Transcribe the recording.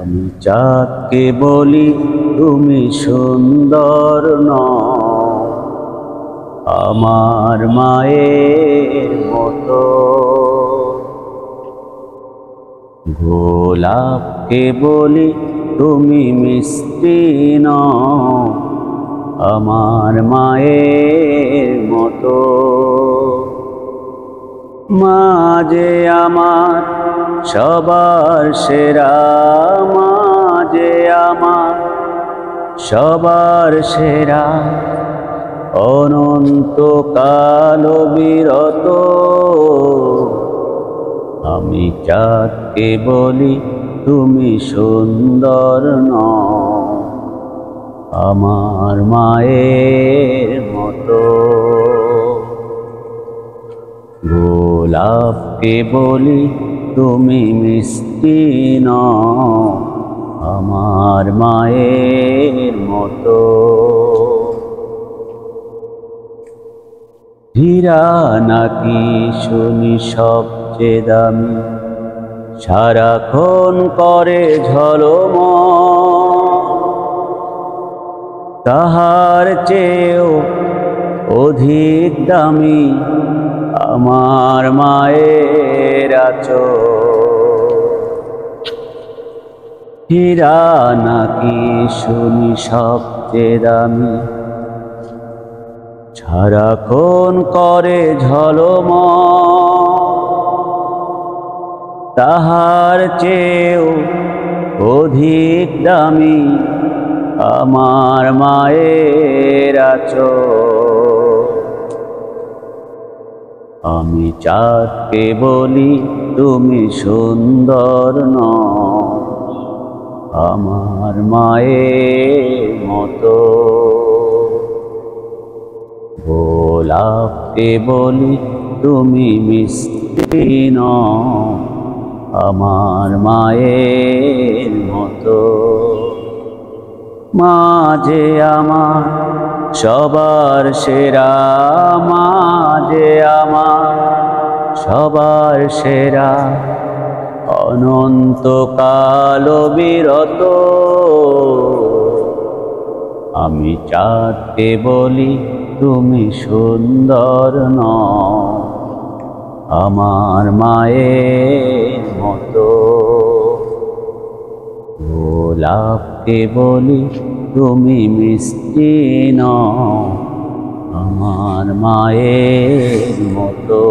আমি চাঁদকে বলি তুমি সুন্দর নও, আমার মায়ের মতো। গোলাপকে বলি তুমি মিষ্টি নও, আমার মায়ের মতো। মা যে আমার সবার সেরা, মা যে আমার সবার সেরা, অনন্তকাল বিরত। আমি চাঁদকে বলি তুমি সুন্দর নও, আমার মায়ের মতো। গোলাপকে বলি তুমি মিষ্টি নও, আমার মায়ের মতো। হীরা নাকি শুনি সবচেয়ে দামি, সারাক্ষণ করে ঝলমল, তাহার চেয়েও অধিক দামি আমার মায়ের আঁচল। হীরা নাকি শুনি সবচেয়ে দামি, সারাক্ষণ করে ঝলমল, তাহার চেয়েও অধিক দামি আমার মায়ের আঁচল। আমি চাঁদকে বলি তুমি সুন্দর নও, আমার মায়ের মতো। গোলাপকে বলি তুমি মিষ্টি নও, আমার মায়ের মতো। মা যে আমার সবার সেরা, মা যে আমার সবার সেরা, অনন্তকাল বিরত। আমি চাঁদকে বলি তুমি সুন্দর নও, আমার মায়ের মতো। গোলাপকে বলি তুমি মিষ্টি নও, আমার মায়ের মতো।